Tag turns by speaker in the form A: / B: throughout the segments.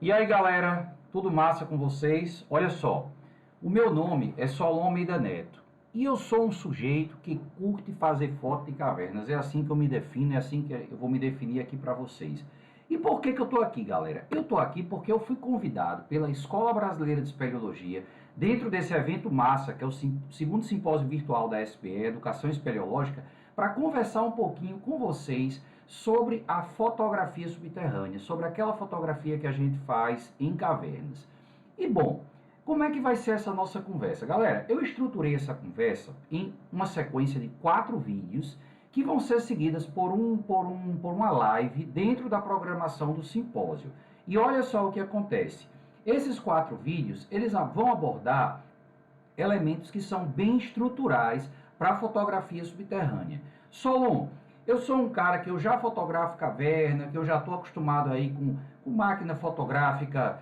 A: E aí galera, tudo massa com vocês? Olha só, o meu nome é Solon Almeida Neto e eu sou um sujeito que curte fazer foto de cavernas. É assim que eu me defino, é assim que eu vou me definir aqui para vocês. E por que eu estou aqui, galera? Eu estou aqui porque eu fui convidado pela Escola Brasileira de Espeleologia, dentro desse evento massa, que é o segundo simpósio virtual da SPE, Educação Espeleológica, para conversar um pouquinho com vocês sobre a fotografia subterrânea, sobre aquela fotografia que a gente faz em cavernas. E bom, como é que vai ser essa nossa conversa? Galera, eu estruturei essa conversa em uma sequência de 4 vídeos que vão ser seguidas por uma live dentro da programação do simpósio. E olha só o que acontece. Esses 4 vídeos, eles vão abordar elementos que são bem estruturais para a fotografia subterrânea. Solon, eu sou um cara que eu já fotografo caverna, que eu já estou acostumado aí com máquina fotográfica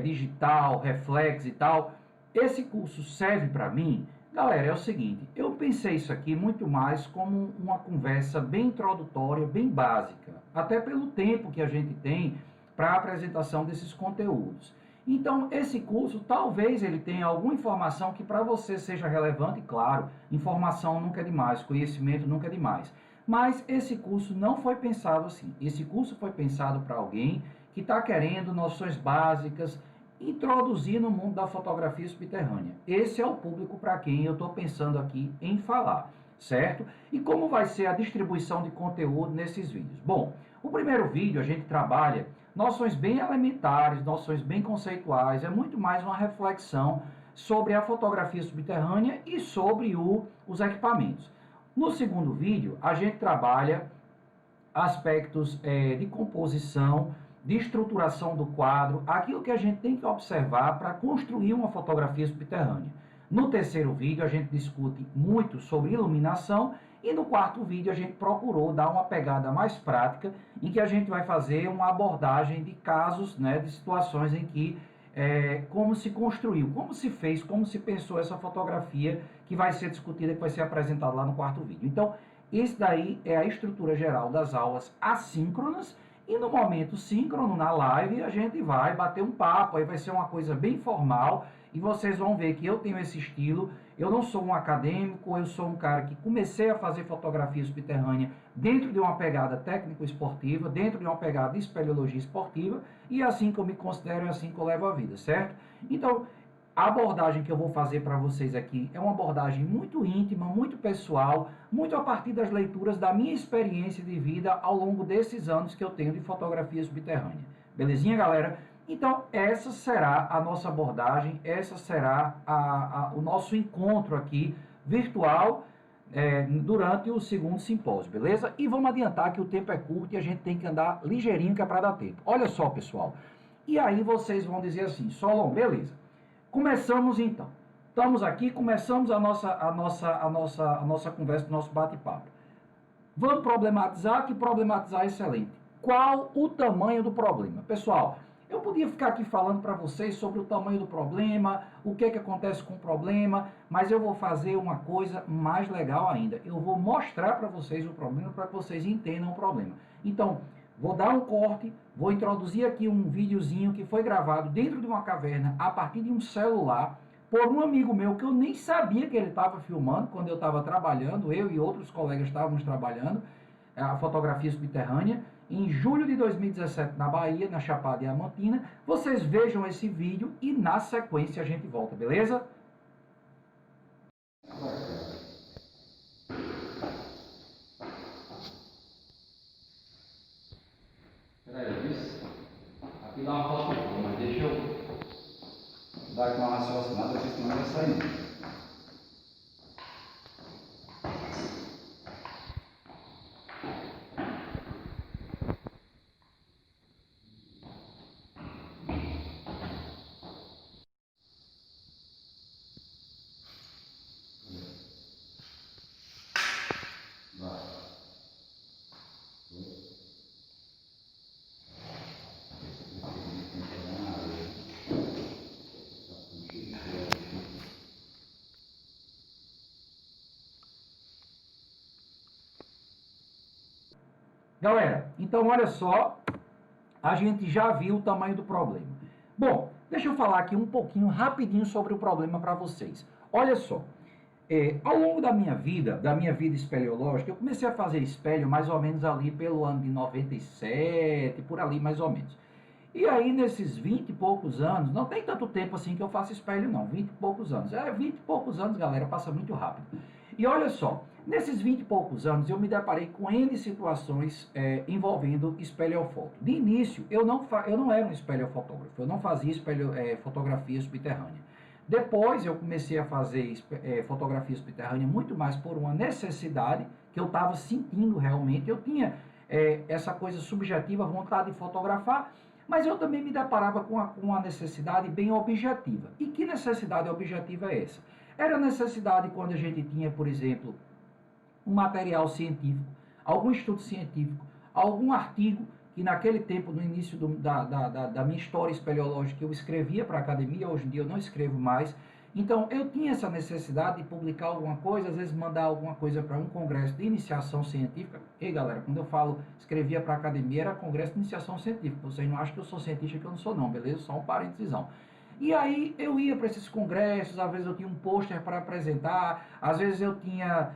A: digital, reflex e tal. Esse curso serve para mim? Galera, é o seguinte, eu pensei isso aqui muito mais como uma conversa bem introdutória, bem básica, até pelo tempo que a gente tem para a apresentação desses conteúdos. Então, esse curso, talvez ele tenha alguma informação que para você seja relevante, claro, informação nunca é demais, conhecimento nunca é demais. Mas esse curso não foi pensado assim. Esse curso foi pensado para alguém que está querendo noções básicas, introduzir no mundo da fotografia subterrânea. Esse é o público para quem eu estou pensando aqui em falar, certo? E como vai ser a distribuição de conteúdo nesses vídeos? Bom, o primeiro vídeo a gente trabalha noções bem elementares, noções bem conceituais, é muito mais uma reflexão sobre a fotografia subterrânea e sobre os equipamentos. No segundo vídeo, a gente trabalha aspectos de composição, de estruturação do quadro, aquilo que a gente tem que observar para construir uma fotografia subterrânea. No terceiro vídeo, a gente discute muito sobre iluminação e no quarto vídeo a gente procurou dar uma pegada mais prática, em que a gente vai fazer uma abordagem de casos, né, de situações em que como se construiu, como se fez, como se pensou essa fotografia que vai ser discutida, que vai ser apresentada lá no quarto vídeo. Então, esse daí é a estrutura geral das aulas assíncronas e no momento síncrono, na live, a gente vai bater um papo, aí vai ser uma coisa bem formal e vocês vão ver que eu tenho esse estilo. Eu não sou um acadêmico, eu sou um cara que comecei a fazer fotografia subterrânea dentro de uma pegada técnico-esportiva, dentro de uma pegada de espeleologia esportiva, e é assim que eu me considero e é assim que eu levo a vida, certo? Então, a abordagem que eu vou fazer para vocês aqui é uma abordagem muito íntima, muito pessoal, muito a partir das leituras da minha experiência de vida ao longo desses anos que eu tenho de fotografia subterrânea. Belezinha, galera? Então, essa será a nossa abordagem, essa será o nosso encontro aqui virtual durante o segundo simpósio, beleza? E vamos adiantar que o tempo é curto e a gente tem que andar ligeirinho que é para dar tempo. Olha só, pessoal. E aí vocês vão dizer assim, Solon, beleza. Começamos então. Estamos aqui, começamos a nossa conversa, o nosso bate-papo. Vamos problematizar, que problematizar é excelente. Qual o tamanho do problema? Pessoal, eu podia ficar aqui falando para vocês sobre o tamanho do problema, o que acontece com o problema, mas eu vou fazer uma coisa mais legal ainda. Eu vou mostrar para vocês o problema para que vocês entendam o problema. Então, vou dar um corte, vou introduzir aqui um videozinho que foi gravado dentro de uma caverna a partir de um celular por um amigo meu que eu nem sabia que ele estava filmando quando eu estava trabalhando, eu e outros colegas estávamos trabalhando a fotografia subterrânea em julho de 2017 na Bahia, na Chapada Diamantina. Vocês vejam esse vídeo e na sequência a gente volta, beleza? Peraí, aqui dá uma foto, mas deixa eu dar aqui uma raciocinada, porque senão vai sair. Galera, então olha só, a gente já viu o tamanho do problema. Bom, deixa eu falar aqui um pouquinho, rapidinho, sobre o problema para vocês. Olha só, ao longo da minha vida espeleológica, eu comecei a fazer espelho mais ou menos ali pelo ano de 97, por ali mais ou menos. E aí, nesses 20 e poucos anos, não tem tanto tempo assim que eu faço espelho, não, 20 e poucos anos. 20 e poucos anos, galera, passa muito rápido. E olha só, nesses 20 e poucos anos, eu me deparei com N situações envolvendo espeleofoto. De início, eu não era um espeleofotógrafo, eu não fazia fotografia subterrânea. Depois, eu comecei a fazer fotografia subterrânea muito mais por uma necessidade que eu estava sentindo realmente. Eu tinha essa coisa subjetiva, vontade de fotografar, mas eu também me deparava com uma necessidade bem objetiva. E que necessidade objetiva é essa? Era necessidade quando a gente tinha, por exemplo, um material científico, algum estudo científico, algum artigo que naquele tempo, no início da minha história espeleológica, eu escrevia para a academia, hoje em dia eu não escrevo mais. Então, eu tinha essa necessidade de publicar alguma coisa, às vezes mandar alguma coisa para um congresso de iniciação científica. E galera, quando eu falo escrevia para a academia, era congresso de iniciação científica. Vocês não acham que eu sou cientista, que eu não sou não, beleza? Só um parêntesão. E aí eu ia para esses congressos, às vezes eu tinha um pôster para apresentar, às vezes eu tinha,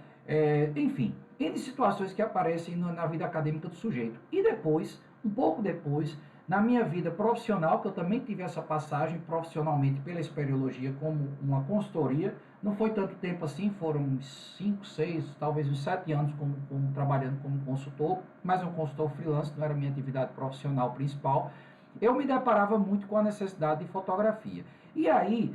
A: enfim, N situações que aparecem na vida acadêmica do sujeito. E depois, um pouco depois, na minha vida profissional, que eu também tive essa passagem profissionalmente pela espeleologia como uma consultoria, não foi tanto tempo assim, foram uns 5, 6, talvez uns 7 anos trabalhando como consultor, mas um consultor freelance, não era a minha atividade profissional principal. Eu me deparava muito com a necessidade de fotografia. E aí,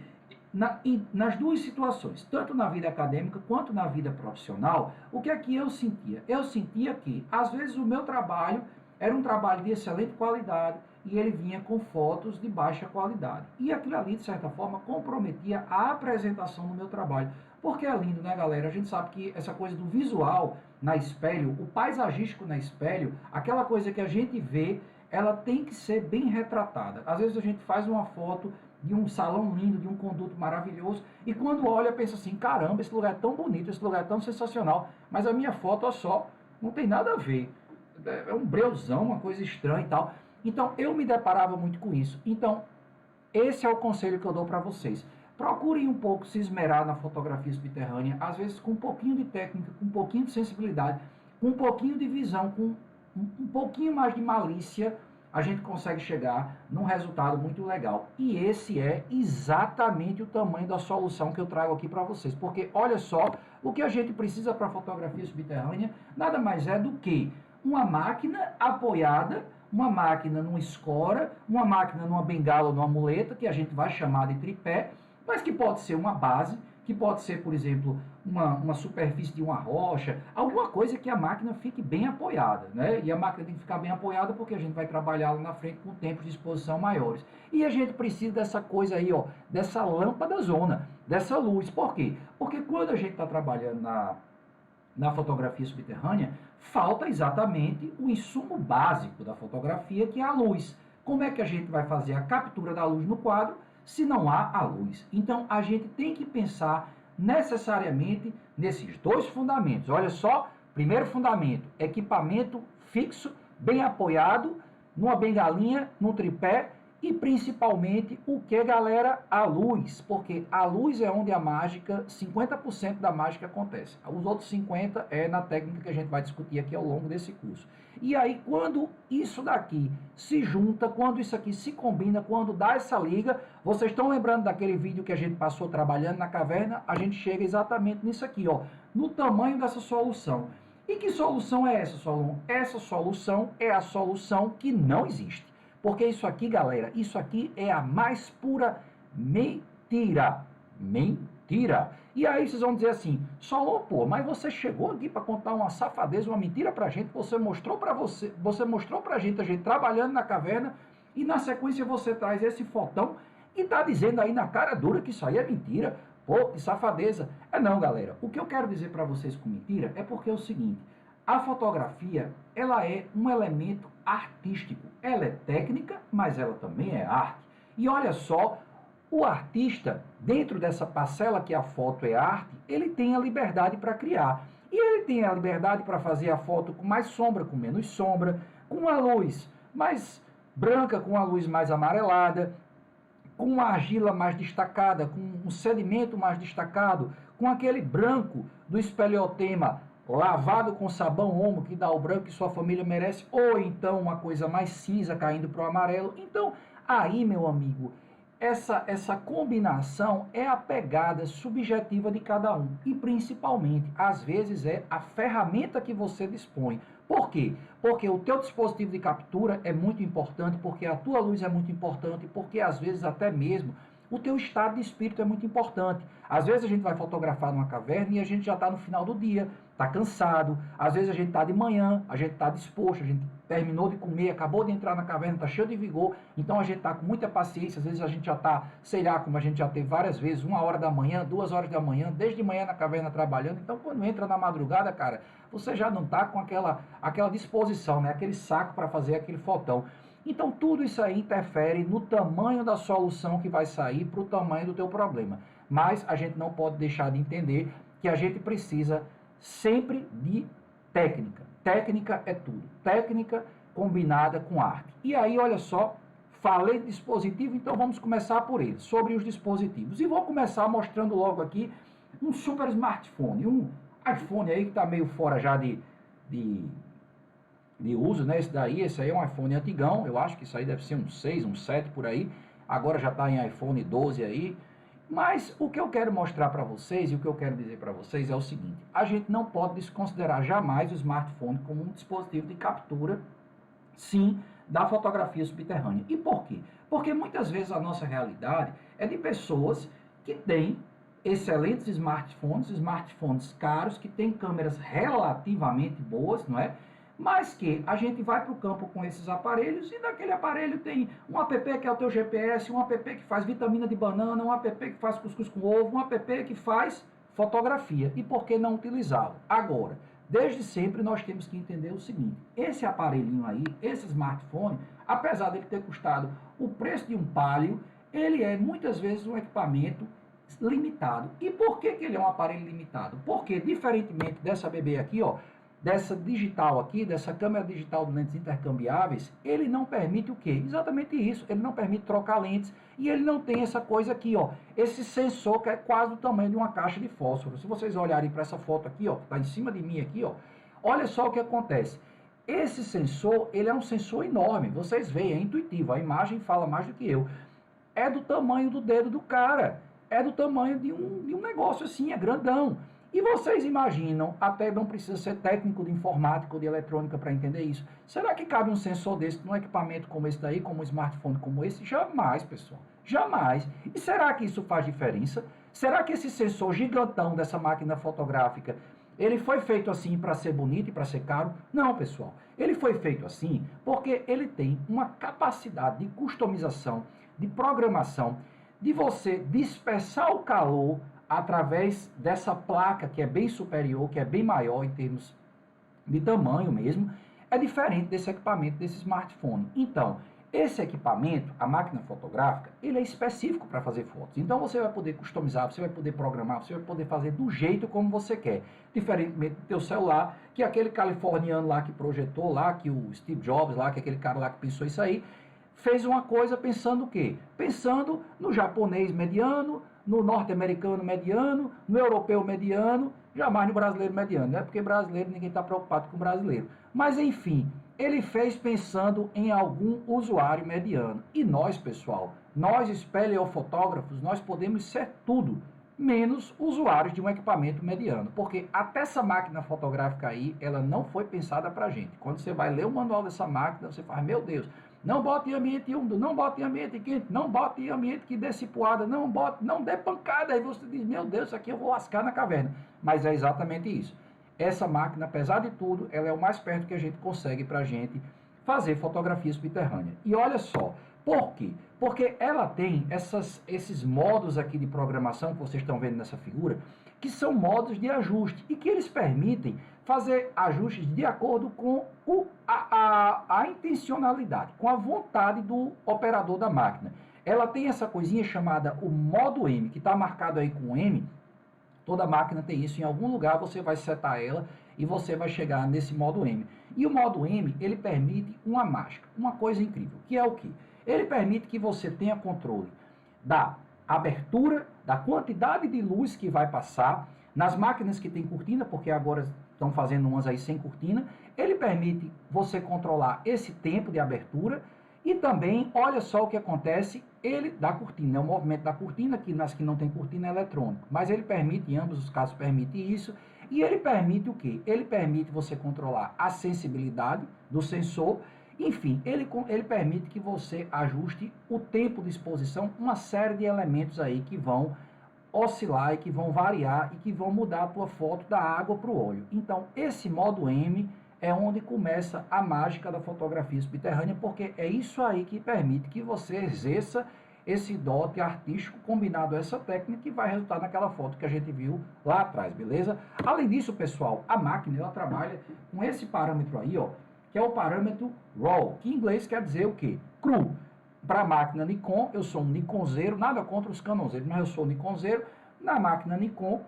A: nas duas situações, tanto na vida acadêmica quanto na vida profissional, o que é que eu sentia? Eu sentia que, às vezes, o meu trabalho era um trabalho de excelente qualidade e ele vinha com fotos de baixa qualidade. E aquilo ali, de certa forma, comprometia a apresentação do meu trabalho. Porque é lindo, né, galera? A gente sabe que essa coisa do visual na espelho, o paisagístico na espelho, aquela coisa que a gente vê, ela tem que ser bem retratada. Às vezes a gente faz uma foto de um salão lindo, de um conduto maravilhoso, e quando olha, pensa assim, caramba, esse lugar é tão bonito, esse lugar é tão sensacional, mas a minha foto, ó só, não tem nada a ver. É um breuzão, uma coisa estranha e tal. Então, eu me deparava muito com isso. Então, esse é o conselho que eu dou para vocês. Procurem um pouco se esmerar na fotografia subterrânea, às vezes com um pouquinho de técnica, com um pouquinho de sensibilidade, com um pouquinho de visão, com um pouquinho mais de malícia, a gente consegue chegar num resultado muito legal. E esse é exatamente o tamanho da solução que eu trago aqui para vocês. Porque olha só, o que a gente precisa para fotografia subterrânea nada mais é do que uma máquina apoiada, uma máquina numa escora, uma máquina numa bengala ou numa muleta, que a gente vai chamar de tripé, mas que pode ser uma base, que pode ser, por exemplo, uma superfície de uma rocha, alguma coisa que a máquina fique bem apoiada, né? E a máquina tem que ficar bem apoiada porque a gente vai trabalhar lá na frente com tempos de exposição maiores. E a gente precisa dessa coisa aí, ó, dessa lâmpada zona, dessa luz. Por quê? Porque quando a gente está trabalhando na fotografia subterrânea, falta exatamente o insumo básico da fotografia, que é a luz. Como é que a gente vai fazer a captura da luz no quadro se não há a luz? Então, a gente tem que pensar necessariamente nesses dois fundamentos. Olha só, primeiro fundamento, equipamento fixo, bem apoiado, numa bengalinha, num tripé, e principalmente o que, galera? A luz, porque a luz é onde a mágica, 50% da mágica acontece. Os outros 50% é na técnica que a gente vai discutir aqui ao longo desse curso. E aí, quando isso daqui se junta, quando isso aqui se combina, quando dá essa liga, vocês estão lembrando daquele vídeo que a gente passou trabalhando na caverna? A gente chega exatamente nisso aqui, ó, no tamanho dessa solução. E que solução é essa, Solon? Essa solução é a solução que não existe. Porque isso aqui, galera, isso aqui é a mais pura mentira. Mentira. E aí vocês vão dizer assim, Solon, pô, mas você chegou aqui para contar uma safadeza, uma mentira pra gente, você mostrou pra gente, a gente trabalhando na caverna, e na sequência você traz esse fotão e tá dizendo aí na cara dura que isso aí é mentira. Pô, que safadeza. Não, galera, o que eu quero dizer para vocês com mentira é porque é o seguinte, a fotografia, ela é um elemento artístico. Ela é técnica, mas ela também é arte. E olha só, o artista, dentro dessa parcela que a foto é arte, ele tem a liberdade para criar. E ele tem a liberdade para fazer a foto com mais sombra, com menos sombra, com a luz mais branca, com a luz mais amarelada. com uma argila mais destacada, com um sedimento mais destacado, com aquele branco do espeleotema lavado com sabão Omo, que dá o branco que sua família merece, ou então uma coisa mais cinza caindo para o amarelo. Então, aí, meu amigo, essa combinação é a pegada subjetiva de cada um. E, principalmente, às vezes é a ferramenta que você dispõe. Por quê? Porque o teu dispositivo de captura é muito importante, porque a tua luz é muito importante, porque, às vezes, até mesmo o teu estado de espírito é muito importante. Às vezes a gente vai fotografar numa caverna e a gente já está no final do dia, está cansado. Às vezes a gente está de manhã, a gente está disposto, a gente terminou de comer, acabou de entrar na caverna, está cheio de vigor. Então a gente está com muita paciência. Às vezes a gente já está, sei lá, como a gente já teve várias vezes, 1h da manhã, 2h da manhã, desde manhã na caverna trabalhando. Então quando entra na madrugada, cara, você já não está com aquela disposição, né? Aquele saco para fazer aquele fotão. Então, tudo isso aí interfere no tamanho da solução que vai sair para o tamanho do teu problema. Mas a gente não pode deixar de entender que a gente precisa sempre de técnica. Técnica é tudo. Técnica combinada com arte. E aí, olha só, falei de dispositivo, então vamos começar por ele, sobre os dispositivos. E vou começar mostrando logo aqui um super smartphone, um iPhone aí que está meio fora já de uso, né? Esse aí é um iPhone antigão, eu acho que isso aí deve ser um 6, um 7 por aí, agora já está em iPhone 12 aí, mas o que eu quero mostrar para vocês e o que eu quero dizer para vocês é o seguinte: a gente não pode desconsiderar jamais o smartphone como um dispositivo de captura, sim, da fotografia subterrânea. E por quê? Porque muitas vezes a nossa realidade é de pessoas que têm excelentes smartphones caros, que têm câmeras relativamente boas, não é? Mas que a gente vai para o campo com esses aparelhos e daquele aparelho tem um app que é o teu GPS, um app que faz vitamina de banana, um app que faz cuscuz com ovo, um app que faz fotografia. E por que não utilizá-lo? Agora, desde sempre nós temos que entender o seguinte: esse aparelhinho aí, esse smartphone, apesar dele ter custado o preço de um Palio, ele é muitas vezes um equipamento limitado. E por que ele é um aparelho limitado? Porque, diferentemente dessa bebê aqui, ó, dessa digital aqui, dessa câmera digital de lentes intercambiáveis, ele não permite o quê? Exatamente isso, ele não permite trocar lentes e ele não tem essa coisa aqui, ó, esse sensor que é quase do tamanho de uma caixa de fósforo. Se vocês olharem para essa foto aqui, ó, que está em cima de mim aqui, ó, olha só o que acontece. Esse sensor, ele é um sensor enorme, vocês veem, é intuitivo, a imagem fala mais do que eu. É do tamanho do dedo do cara, é do tamanho de um negócio assim, é grandão. E vocês imaginam, até não precisa ser técnico de informática ou de eletrônica para entender isso. Será que cabe um sensor desse num equipamento como esse daí, como um smartphone como esse? Jamais, pessoal. Jamais. E será que isso faz diferença? Será que esse sensor gigantão dessa máquina fotográfica, ele foi feito assim para ser bonito e para ser caro? Não, pessoal. Ele foi feito assim porque ele tem uma capacidade de customização, de programação, de você dispersar o calor através dessa placa que é bem superior, que é bem maior em termos de tamanho mesmo, é diferente desse equipamento, desse smartphone. Então, esse equipamento, a máquina fotográfica, ele é específico para fazer fotos. Então você vai poder customizar, você vai poder programar, você vai poder fazer do jeito como você quer. Diferentemente do teu celular, que aquele californiano lá que projetou lá, que o Steve Jobs lá, que aquele cara lá que pensou isso aí, fez uma coisa pensando o quê? Pensando no japonês mediano, no norte-americano mediano, no europeu mediano, jamais no brasileiro mediano, né? Porque brasileiro, ninguém está preocupado com brasileiro. Mas, enfim, ele fez pensando em algum usuário mediano. E nós, pessoal, nós espeleofotógrafos, nós podemos ser tudo, menos usuários de um equipamento mediano. Porque até essa máquina fotográfica aí, ela não foi pensada para gente. Quando você vai ler o manual dessa máquina, você faz, meu Deus, não bote em ambiente úmido, não bote em ambiente quente, não bote em ambiente que dê cipuada, não bote, não dê pancada. Aí você diz, meu Deus, isso aqui eu vou lascar na caverna. Mas é exatamente isso. Essa máquina, apesar de tudo, ela é o mais perto que a gente consegue para a gente fazer fotografia subterrânea. E olha só, por quê? Porque ela tem esses modos aqui de programação que vocês estão vendo nessa figura, que são modos de ajuste e que eles permitem fazer ajustes de acordo com a intencionalidade, com a vontade do operador da máquina. Ela tem essa coisinha chamada o modo M, que está marcado aí com M. Toda máquina tem isso, em algum lugar você vai setar ela e você vai chegar nesse modo M. E o modo M, ele permite uma mágica, uma coisa incrível, que é o quê? Ele permite que você tenha controle da abertura, da quantidade de luz que vai passar. Nas máquinas que tem cortina, porque agora estão fazendo umas aí sem cortina, ele permite você controlar esse tempo de abertura e também, olha só o que acontece, ele da cortina, é o movimento da cortina, que nas que não tem cortina é eletrônico, mas ele permite, em ambos os casos permite isso, e ele permite o quê? Ele permite você controlar a sensibilidade do sensor, enfim, ele permite que você ajuste o tempo de exposição, uma série de elementos aí que vão oscilar e que vão variar e que vão mudar a tua foto da água para o óleo. Então, esse modo M é onde começa a mágica da fotografia subterrânea, porque é isso aí que permite que você exerça esse dote artístico combinado a essa técnica que vai resultar naquela foto que a gente viu lá atrás, beleza? Além disso, pessoal, a máquina ela trabalha com esse parâmetro aí, ó, que é o parâmetro RAW, que em inglês quer dizer o quê? Cru. Para a máquina Nikon, eu sou um Nikonzeiro, nada contra os Canonzeiros, mas eu sou Nikonzeiro. Na máquina Nikon,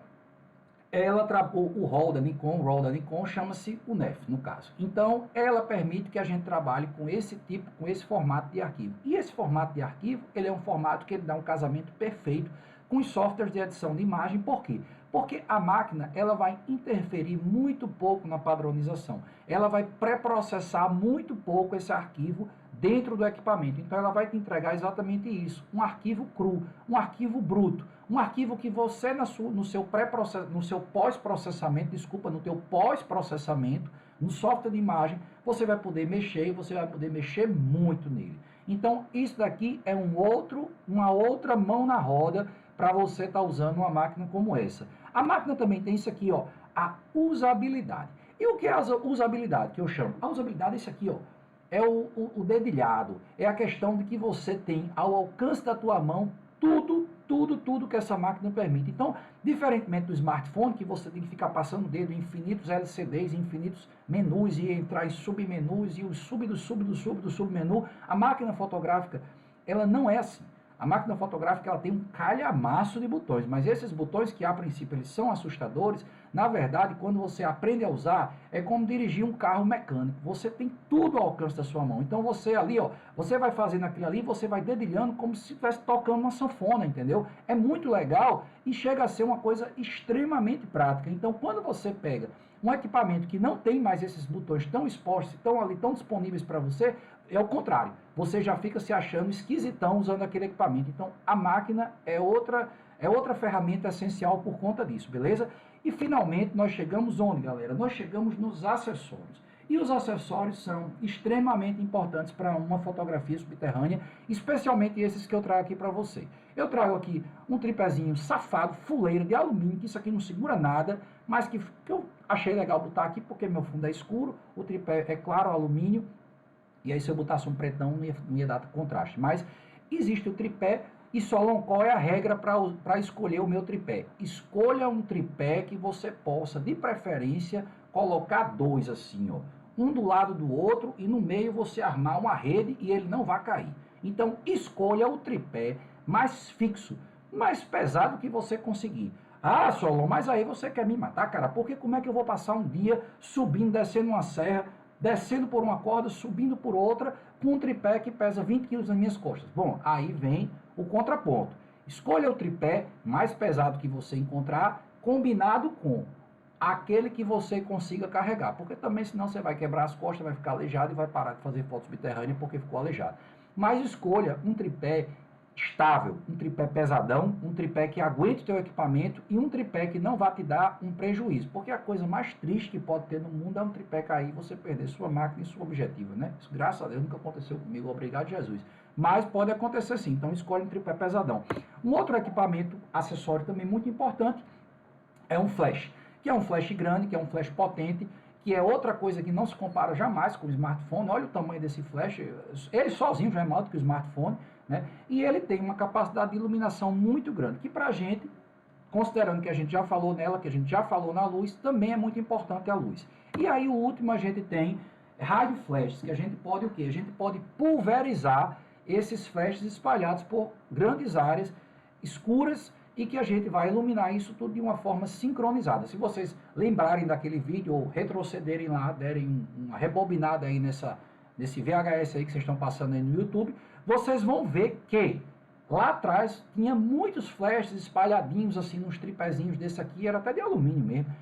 A: o RAW da Nikon chama-se o NEF, no caso. Então, ela permite que a gente trabalhe com esse tipo, com esse formato de arquivo. E esse formato de arquivo, ele é um formato que ele dá um casamento perfeito com os softwares de edição de imagem. Por quê? Porque a máquina ela vai interferir muito pouco na padronização. Ela vai pré-processar muito pouco esse arquivo dentro do equipamento. Então ela vai te entregar exatamente isso, um arquivo cru, um arquivo bruto, um arquivo que você no seu pós-processamento, no teu pós-processamento, no software de imagem, você vai poder mexer e você vai poder mexer muito nele. Então isso daqui é uma outra mão na roda para você estar usando uma máquina como essa. A máquina também tem isso aqui, ó, a usabilidade. E o que é a usabilidade que eu chamo? A usabilidade é isso aqui, ó. É o dedilhado, é a questão de que você tem ao alcance da tua mão tudo que essa máquina permite. Então, diferentemente do smartphone, que você tem que ficar passando o dedo em infinitos LCDs, infinitos menus e entrar em submenus e o submenu, a máquina fotográfica, ela não é assim. A máquina fotográfica ela tem um calhamaço de botões, mas esses botões que a princípio eles são assustadores, na verdade, quando você aprende a usar, é como dirigir um carro mecânico. Você tem tudo ao alcance da sua mão. Então você ali, ó, você vai fazendo aquilo ali, você vai dedilhando como se estivesse tocando uma sanfona, entendeu? É muito legal e chega a ser uma coisa extremamente prática. Então quando você pega um equipamento que não tem mais esses botões tão expostos, tão ali, tão disponíveis para você, é o contrário. Você já fica se achando esquisitão usando aquele equipamento. Então, a máquina é outra ferramenta essencial por conta disso, beleza? E, finalmente, nós chegamos onde, galera? Nós chegamos nos acessórios. E os acessórios são extremamente importantes para uma fotografia subterrânea, especialmente esses que eu trago aqui para você. Eu trago aqui um tripézinho safado, fuleiro, de alumínio, que isso aqui não segura nada, mas que eu achei legal botar aqui porque meu fundo é escuro, o tripé é claro, alumínio, e aí se eu botasse um pretão não ia dar contraste. Mas existe o tripé e Solon, qual é a regra para escolher o meu tripé? Escolha um tripé que você possa, de preferência, colocar dois assim, ó, um do lado do outro e no meio você armar uma rede e ele não vai cair. Então escolha o tripé mais fixo, mais pesado que você conseguir. Ah, Solon, mas aí você quer me matar, cara, porque como é que eu vou passar um dia subindo, descendo uma serra, descendo por uma corda, subindo por outra, com um tripé que pesa 20 quilos nas minhas costas? Bom, aí vem o contraponto. Escolha o tripé mais pesado que você encontrar, combinado com aquele que você consiga carregar, porque também senão você vai quebrar as costas, vai ficar aleijado e vai parar de fazer foto subterrânea porque ficou aleijado. Mas escolha um tripé estável, um tripé pesadão, um tripé que aguente o teu equipamento e um tripé que não vai te dar um prejuízo, porque a coisa mais triste que pode ter no mundo é um tripé cair e você perder sua máquina e sua objetiva, né? Isso, graças a Deus, nunca aconteceu comigo, obrigado Jesus. Mas pode acontecer sim, então escolhe um tripé pesadão. Um outro equipamento, acessório também muito importante, é um flash, que é um flash grande, que é um flash potente, que é outra coisa que não se compara jamais com o smartphone. Olha o tamanho desse flash, ele sozinho já é maior do que o smartphone, né? E ele tem uma capacidade de iluminação muito grande, que para a gente, considerando que a gente já falou nela, que a gente já falou na luz, também é muito importante a luz. E aí o último a gente tem rádio flashes, que a gente pode o quê? A gente pode pulverizar esses flashes espalhados por grandes áreas escuras e que a gente vai iluminar isso tudo de uma forma sincronizada. Se vocês lembrarem daquele vídeo ou retrocederem lá, derem uma rebobinada aí nesse VHS aí que vocês estão passando aí no YouTube, vocês vão ver que Lá atrás tinha muitos flashes espalhadinhos assim nos tripézinhos desse aqui, era até de alumínio mesmo.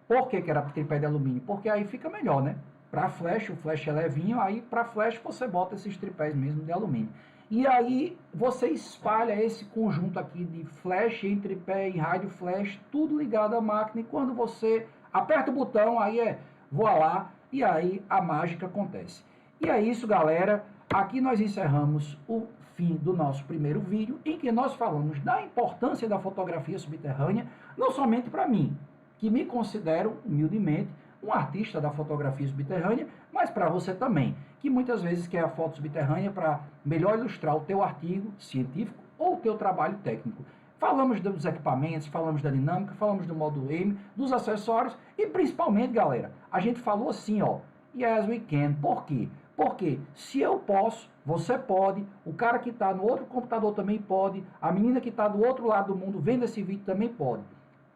A: Por que era tripé de alumínio? Porque aí fica melhor, né? Para flash, o flash é levinho, aí para flash você bota esses tripés mesmo de alumínio. E aí você espalha esse conjunto aqui de flash em tripé e rádio flash, tudo ligado à máquina, e quando você aperta o botão, aí voa lá, e aí a mágica acontece. E é isso, galera. Aqui nós encerramos o fim do nosso primeiro vídeo, em que nós falamos da importância da fotografia subterrânea, não somente para mim, que me considero, humildemente, um artista da fotografia subterrânea, mas para você também, que muitas vezes quer a foto subterrânea para melhor ilustrar o teu artigo científico ou o teu trabalho técnico. Falamos dos equipamentos, falamos da dinâmica, falamos do módulo M, dos acessórios e principalmente, galera, a gente falou assim, ó, yes we can. Por quê? Porque se eu posso, você pode, o cara que está no outro computador também pode, a menina que está do outro lado do mundo vendo esse vídeo também pode.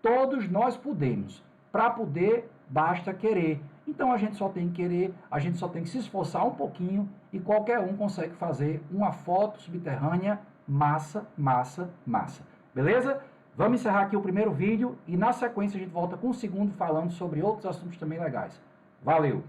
A: Todos nós podemos. Para poder, basta querer. Então a gente só tem que querer, a gente só tem que se esforçar um pouquinho e qualquer um consegue fazer uma foto subterrânea massa, massa, massa. Beleza? Vamos encerrar aqui o primeiro vídeo e na sequência a gente volta com o segundo falando sobre outros assuntos também legais. Valeu!